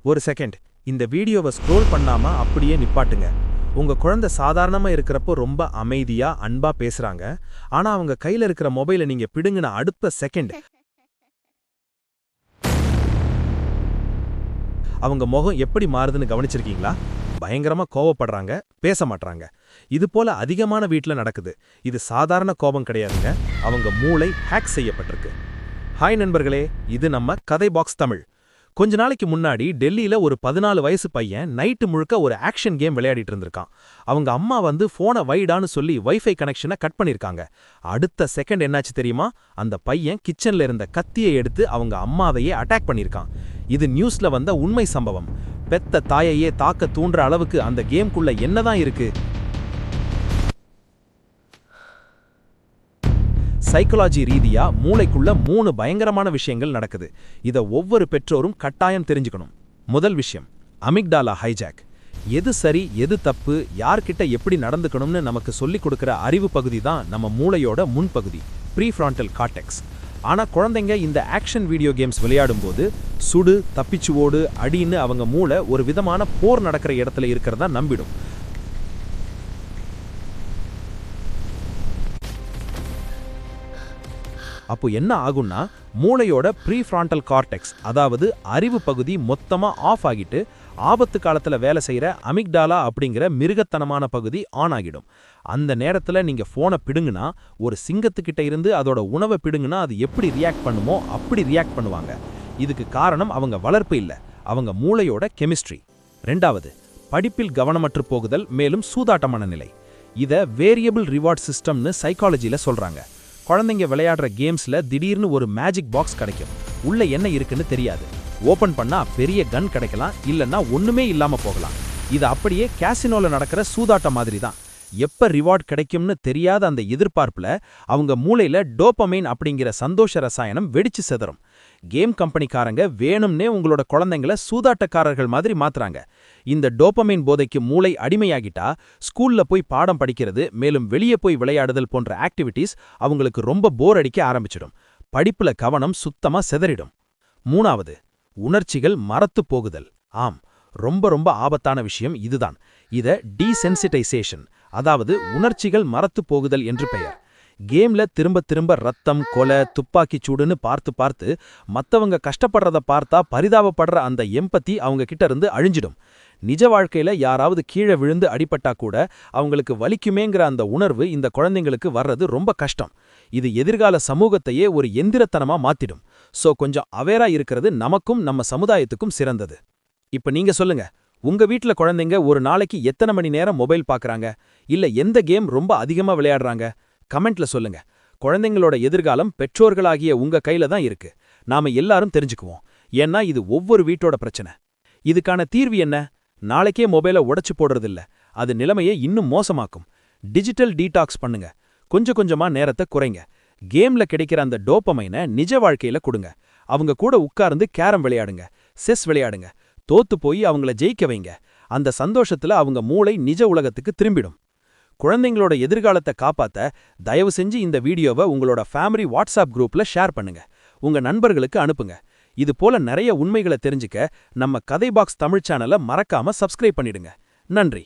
ஒரு செகண்ட், இந்த வீடியோவை ஸ்க்ரோல் பண்ணாம அப்படியே நிப்பாட்டுங்க. உங்க குழந்தை சாதாரணமா இருக்கிறப்போ ரொம்ப அமைதியா அன்பா பேசுறாங்க. ஆனா அவங்க கையில இருக்கிற மொபைலை நீங்க பிடுங்கின அடுத்த செகண்ட் அவங்க முகம் எப்படி மாறுதுன்னு கவனிச்சிருக்கீங்களா? பயங்கரமா கோவப்படுறாங்க, பேச மாட்றாங்க. இது போல அதிகமான வீட்ல நடக்குது. இது சாதாரண கோபம் கிடையாதுங்க, அவங்க மூளை ஹேக் செய்யப்பட்டிருக்கு. ஹாய் நண்பர்களே, இது நம்ம கதை பாக்ஸ் தமிழ். கொஞ்ச நாளைக்கு முன்னாடி டெல்லியில ஒரு 14 வயசு பையன் நைட்டு முழுக்க ஒரு ஆக்ஷன் கேம் விளையாடிட்டு இருந்திருக்கான். அவங்க அம்மா வந்து போனை வைடான்னு சொல்லி வைஃபை கனெக்ஷனை கட் பண்ணிருக்காங்க. அடுத்த செகண்ட் என்னாச்சு தெரியுமா? அந்த பையன் கிச்சன்ல இருந்த கத்தியை எடுத்து அவங்க அம்மாவையே அட்டாக் பண்ணிருக்கான். இது நியூஸ்ல வந்த உண்மை சம்பவம். பெத்த தாயையே தாக்க தூண்டுற அளவுக்கு அந்த கேம்குள்ள என்னதான் இருக்கு? சைக்காலஜி ரீதியா மூளைக்குள்ள 3 பயங்கரமான விஷயங்கள் நடக்குது. இத ஒவ்வொரு பெற்றோரும் கட்டாயம் தெரிஞ்சுக்கணும். முதல் விஷயம், அமிக்டாலா ஹைஜாக். எது சரி எது தப்பு, யார்கிட்ட எப்படி நடந்துக்கணும்னு நமக்கு சொல்லிக் கொடுக்கிற அறிவு பகுதி தான் நம்ம மூளையோட முன்பகுதி, ப்ரீஃப்ரான்டல் கார்டெக்ஸ். ஆனா குழந்தைங்க இந்த ஆக்ஷன் வீடியோ கேம்ஸ் விளையாடும் போது சுடு, தப்பிச்சு ஓடு, அடின்னு அவங்க மூளை ஒரு விதமான போர் நடக்கிற இடத்துல இருக்கிறதா நம்பிடும். அப்போ என்ன ஆகும்னா, மூளையோட ப்ரீஃப்ரான்டல் கார்டெக்ஸ், அதாவது அறிவு பகுதி மொத்தமா ஆஃப் ஆகிட்டு ஆபத்து காலத்துல வேலை செய்யற அமிக்டாலா அப்படிங்கிற மிருகத்தனமான பகுதி ஆன் ஆகிடும். அந்த நேரத்துல நீங்க போனை பிடுங்குனா, ஒரு சிங்கத்துக்கிட்ட இருந்து அதோட உணவை பிடுங்குனா அது எப்படி ரியாக்ட் பண்ணுமோ அப்படி ரியாக்ட் பண்ணுவாங்க. இதுக்கு காரணம் அவங்க வளர்ப்பு இல்ல, அவங்க மூளையோட கெமிஸ்ட்ரி. ரெண்டாவது, படிப்பில் கவனமற்று போகுதல் மேலும் சூதாட்டமான நிலை. இத வேரியபிள் ரிவார்ட் சிஸ்டம்னு சைக்காலஜில சொல்றாங்க. குழந்தைங்க விளையாடுற கேம்ஸ்ல திடீர்னு ஒரு மேஜிக் பாக்ஸ் கிடைக்கும். உள்ள என்ன இருக்குன்னு தெரியாது. ஓபன் பண்ணா பெரிய கன் கிடைக்கலாம், இல்லன்னா ஒண்ணுமே இல்லாம போகலாம். இது அப்படியே கேசினோல நடக்கிற சூதாட்டம் மாதிரி தான். எப்ப ரிவார்ட் கிடைக்கும்னு தெரியாத அந்த எதிர்பார்ப்புல அவங்க மூளையில டோபமைன் அப்படிங்கிற சந்தோஷ ரசாயனம் வெடிச்சு செதறும். கேம் கம்பெனிக்காரங்க வேணும்னே உங்களோட குழந்தைங்கள சூதாட்டக்காரர்கள் மாதிரி மாத்துறாங்க. இந்த டோபமைன் போதைக்கு மூளை அடிமையாகிட்டா ஸ்கூல்ல போய் பாடம் படிக்கிறது மேலும் வெளியே போய் விளையாடுதல் போன்ற ஆக்டிவிட்டீஸ் அவங்களுக்கு ரொம்ப போர் அடிக்க ஆரம்பிச்சிடும். படிப்புல கவனம் சுத்தமா செதறிடும். மூணாவது, உணர்ச்சிகள் மறத்து போகுதல். ஆம், ரொம்ப ரொம்ப ஆபத்தான விஷயம் இதுதான். இத டீசென்சிட்டைசேஷன், அதாவது உணர்ச்சிகள் மறத்து போகுதல் என்று பெயர். கேம்ல திரும்ப திரும்ப ரத்தம், கொலை, துப்பாக்கி சூடுன்னு பார்த்து பார்த்து மத்தவங்க கஷ்டப்படுறத பார்த்தா பரிதாபப்படுற அந்த எம்பத்தி அவங்க கிட்ட இருந்து அழிஞ்சிடும். நிஜ வாழ்க்கையில யாராவது கீழே விழுந்து அடிபட்டா கூட அவங்களுக்கு வலிக்குமேங்கிற அந்த உணர்வு இந்த குழந்தைங்களுக்கு வர்றது ரொம்ப கஷ்டம். இது எதிர்கால சமூகத்தையே ஒரு எந்திரத்தனமா மாத்திடும். சோ கொஞ்சம் அவேரா இருக்கிறது நமக்கும் நம்ம சமுதாயத்துக்கும் சிறந்தது. இப்ப நீங்க சொல்லுங்க, உங்க வீட்ல குழந்தைங்க ஒரு நாளைக்கு எத்தனை மணி நேரம் மொபைல் பாக்குறாங்க? இல்ல எந்த கேம் ரொம்ப அதிகமா விளையாடுறாங்க? கமெண்ட்ல சொல்லுங்க. குழந்தைங்களோட எதிர்காலம் பெற்றோர்களாகிய உங்க கையில தான் இருக்கு. நாம எல்லாரும் தெரிஞ்சுக்குவோம். ஏன்னா இது ஒவ்வொரு வீட்டோட பிரச்சனை. இதுக்கான தீர்வு என்ன? நாளைக்கே மொபைலை உடைச்சு போடுறதில்ல, அது நிலைமையை இன்னும் மோசமாக்கும். டிஜிட்டல் டீடாக்ஸ் பண்ணுங்க. கொஞ்சம் கொஞ்சமா நேரத்தை குறைங்க. கேம்ல கிடைக்கிற அந்த டோபமைனை நிஜ வாழ்க்கையில கொடுங்க. அவங்க கூட உட்கார்ந்து கேரம் விளையாடுங்க, செஸ் விளையாடுங்க. தோத்து போய் அவங்கள ஜெயிக்க வைங்க. அந்த சந்தோஷத்துல அவங்க மூளை நிஜ உலகத்துக்கு திரும்பிடும். குழந்தைங்களோட எதிர்காலத்தை காப்பாத்த தயவு செஞ்சு இந்த வீடியோவை உங்களோட ஃபேமிலி வாட்ஸ்அப் குரூப்ல ஷேர் பண்ணுங்க. உங்க நண்பர்களுக்கு அனுப்புங்க. இது போல நிறைய உண்மைகளை தெரிஞ்சுக்க நம்ம கதை பாக்ஸ் தமிழ் சேனலை மறக்காம சப்ஸ்கிரைப் பண்ணிடுங்க. நன்றி.